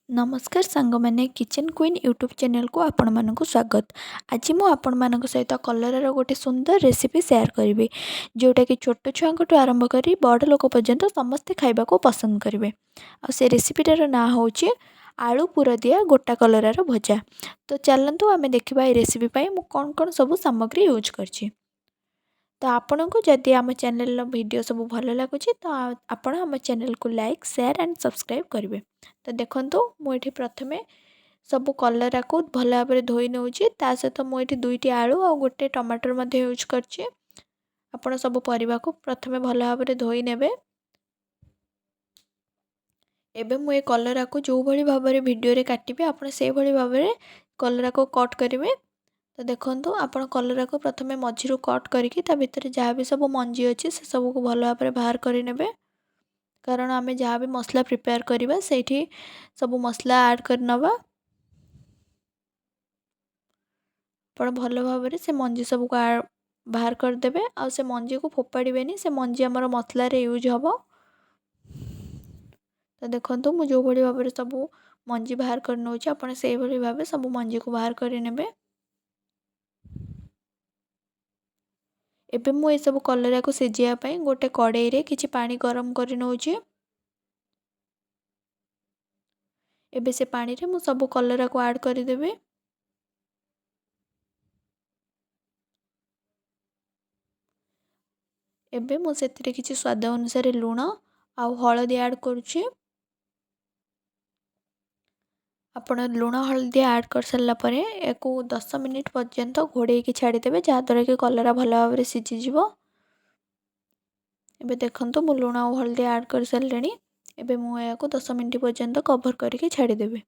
नमस्कार सांग मैंने किचन क्वीन यूट्यूब चैनल को आपण मानक स्वागत। आज मु आपण मानक सहित कलरार गोटे सुंदर रेसिपी शेयर करी जोटा कि छोट छुआ आरंभ कर बड़ लोक पर्यंत समस्ते खाइबा को पसंद करेंगे। से रेसिपीटार ना हूँ आलू पुर दिया गोटा कलरार भजा। तो चलतु आम देखा ये रेसिपी कौन कौन सब सामग्री यूज कर। तो आपण को जदि आम चैनल वीडियो सब भल लगुच तो आपण आम चैनल को लाइक शेयर एंड सब्सक्राइब करेंगे। तो देखो मुझे प्रथमे सब कलरा को भल भाव धोई नौ सहित मुझे दुईटी आलू और गोटे टमाटर यूज करछि। आपण सब परिवा को प्रथमे भल भाव धोई नेबे। एबे मु ए कलरा को जो भली भाव वीडियो रे काटिबे आपण से भली भाव कलरा को कट करेंगे। तो देखो आपण कलरा को प्रथमे मझीरू कट करके भितर जहाँ भी सब मंजी अच्छी से सब को भल भाव बाहर करे। कारण आम जहाँ भी मसला प्रिपेयर करवा से सब मसला ऐड कर नवा। आप भल भाव से मंजी सब को बाहर करदे आ से मंजी को फोपाड़े से मंजी आमर मसला यूज हम। तो देखो मुझे जो भाई भाव सब मंजी बाहर कर नौ से भाव सब मंजी को बाहर करे। एबे मु ये सब कलरा को सिझाई गोटे कड़ाई रे किछि पानी गरम कर नौछि। एबे से पानी रे मु सब कलरा को ऐड कर देबे। एबे मु सेथिरे किछि स्वाद अनुसार लूण आउ हळदी ऐड करूछि। आपण लूण हळदी ऐड कर सारला परे एको 10 मिनिट पर्यंत घोड़े की छाड़ी देबे जहा द्वारा कि कलरा भल भाव सिझी जिवो। एबे देखंतु मु लूण और हळदी ऐड कर सारलेनी। एबे मु याको 10 मिनिट पर्यंत कवर करके छाड़ी देबे।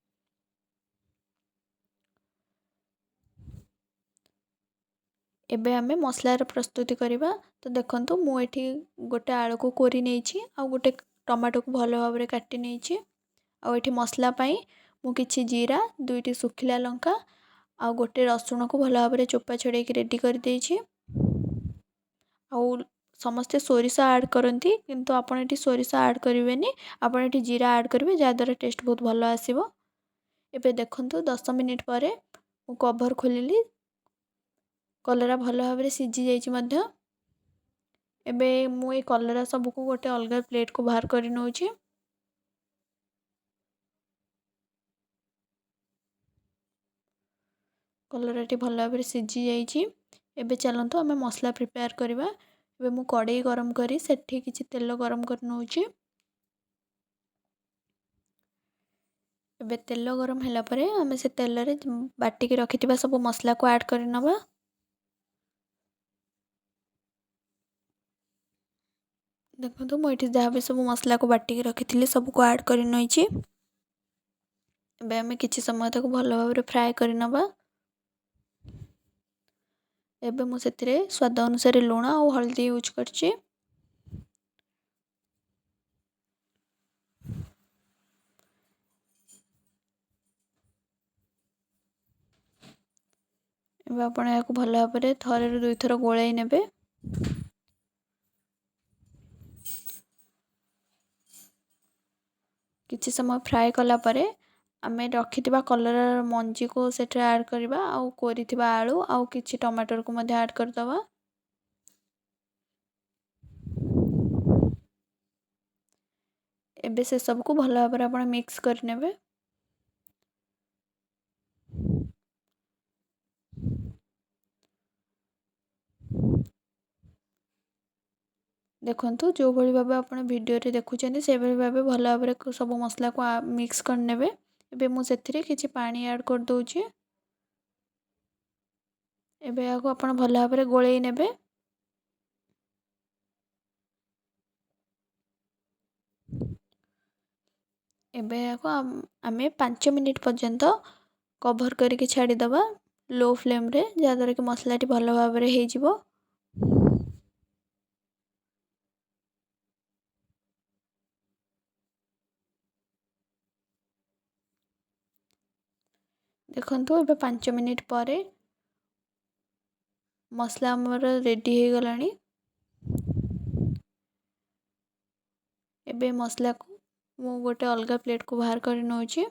एबे आमे मसलार प्रस्तुति करिबा। तो देखंतु मु एठी गोटे आलू को कोरी नेछि आ गोटे टमाटो को भल भाव काटी नेछि। आ एठी मसला पई मु किछि जीरा दुईटी सुखिला लंका आ गोटे रसुण को भल भाव चोपा छड़े की रेडी कर देछि। आ समस्ते सोरिष ऐड करती किंतु आपण एठी सोरिष ऐड करेंगे आपण एठी जीरा ऐड करेंगे जहाँ द्वारा टेस्ट बहुत भल आसीबो। एबे देखंतु 10 मिनिट परे मु कवर खोलिली कलरा भल भाव सिझी जाइछि मध्य। एबे मु ए कलरा सब को गोटे अलग प्लेट को बाहर कर नौछि। कलराटी भल भाव सिझी जाइछि। एबे चलंतु आमे मसला प्रिपेयर करबा। एबे मु कड़ाई गरम करी सेठी किछि तेल गरम कर नौछि। एबे तेल गरम होला परे आमे से तेल रे बाटी के रखिथिबा सब मसला को ऐड कर नबा। देखो मुझे जहाँ भी सब मसला को बाटिक रखी सब को ऐड कर नई। आम कि समय तक भल भाव फ्राए कर नबा। एबे मु सेतिरे स्वाद अनुसार लूण और हल्दी यूज करछि। एबे आपण याको भल भाव थरे दुई थर गोलाई नेबे। किछि समय फ्राए कला परे आमे रखिथिबा कलर मंजी को सेठे ऐड करबा आउ कोरिथिबा आलू आउ किछि टमाटर को मध्ये ऐड कर दबा। एबे से सब को भल भाव आपण मिक्स कर नेबे। देखंतु जो भली भाबे आपण वीडियो रे देखुचेनी से भली भाबे भल भाबे सब मसला को मिक्स कर नेबे। एबे मु सेथिरे किछि पानी ऐड कर दोछि। एबे याको आपण भल भाबे गोळेई नेबे। एबे याको आमे 5 मिनिट पर्यंत कवर करके छाड़ी दबा लो फ्लेम रे जहाँ द्वारा कि मसलाटी भल भाव रे हे जिवो। देखंतु एबे 5 मिनिट परे मसला हमर रेडी हे गलानी। एबे मसला को मु गोटे अलग प्लेट को बाहर कर नौछि।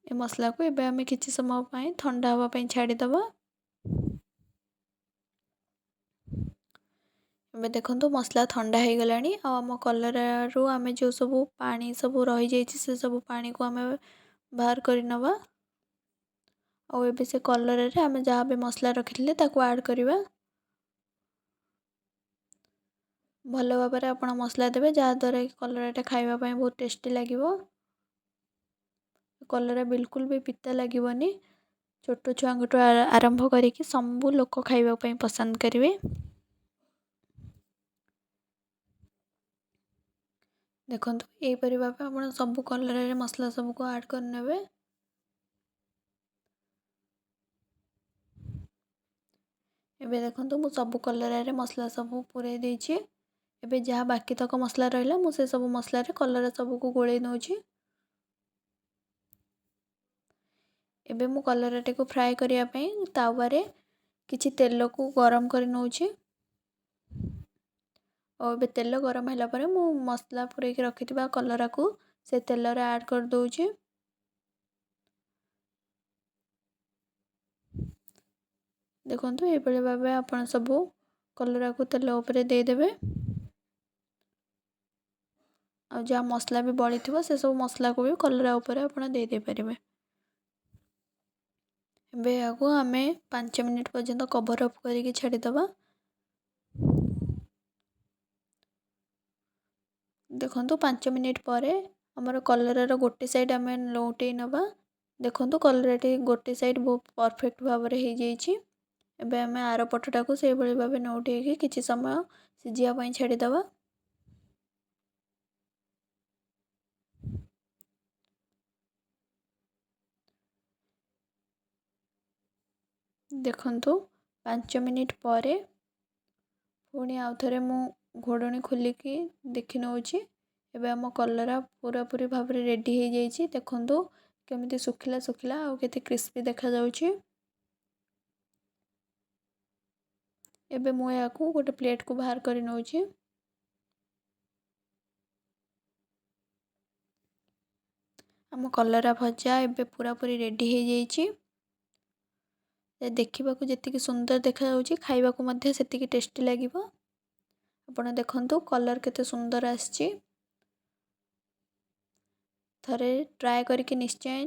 ए मसला को एबे आमे किछि समय पई ठंडा हवा पई छाड़ी दबा। एबे देखंतु मसला ठंडा हो गलानी आ आम कलरारू आमे जो सब पानी सब रही जाइछि से सब पानी को आमे बाहर कर नवा। और एबे से कलर रे आमे जहाँ भी मसला रखिले ताको ऐड करिवा। भल भाव में आप मसला देवे जहाँ द्वारा कि कलराटा खाइबा पई बहुत टेस्टी लागिवो। कलरा बिल्कुल भी पिता लागोनी। छोट छुआठू आरंभ करिकी सब लोक खाइबा पई पसंद करेंगे। देखंतु एपरि भाबे आपण सब कलर रे मसला सब को ऐड कर नेबे। एबे देखंतु मु सब कलर रे मसला सब पूरे देछि। एबे जहाँ बाकी तक मसला रहिला मु से सब मसला रे कलर सब को गोळेई नउछि। एबे मु कलराटे को फ्राए करिया पई तावा रे किछि तेल को गरम कर नउछि। और एबे तेल गरम होला परे मु मसला पुरे के रखिथिबा कलरा को से तेल रे ऐड कर दउछि। देखंतु ए बेले भाबे आपण सब कलरा को तेल ऊपर दे देबे। आ जहाँ मसला भी बड़ी थिबो से सब मसला को भी कलरा ऊपर आपण दे दे परिबे। एबे आगो आमे 5 मिनिट पर्यंत कवर अप करके छाड़ी दबा। देखंतु 5 मिनिट परे हमर कलरा रो गोटे साइड आमे लौटे नबा। देखंतु कलराटी गोटे साइड बहुत परफेक्ट भाव रे हे जाइछि। एबे आमे आरो पटटा को से बळे भाबे नौटे के किछि समय सिजिया पई छाड़ी दबा। देखंतु 5 मिनिट परे पुणी आउ थरे मु घोडणी खोलिकी देखि नउछि। एबे हम कलरा पूरा पूरी भाव रे रेडी हे जाइछि। देखंतु केमिति सुखिला सुखिला आ केते क्रिस्पी देखा जाउछि। एबे मु याकू गोटे प्लेट को बाहर करि नउछि। हम कलरा भजा एबे पूरा पूरी रेडी हे जाइछि। देखिबा को जेतिकी सुंदर देखा जाउछि खाइबा को मध्ये सेतिकी टेस्टी लागिवो। आपण देखंतु कलर केते सुंदर आछि। थरे ट्राए करके निश्चय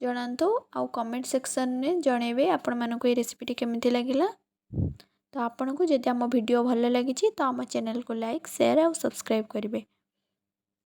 जणांतु आउ कमेंट सेक्शन में जणेबे आपण मानको ए रेसिपीटी केमिति लागिला। तो आपण को जदि हम वीडियो भल लागिछि तो हम चैनल को लाइक शेयर और सब्सक्राइब करिवे।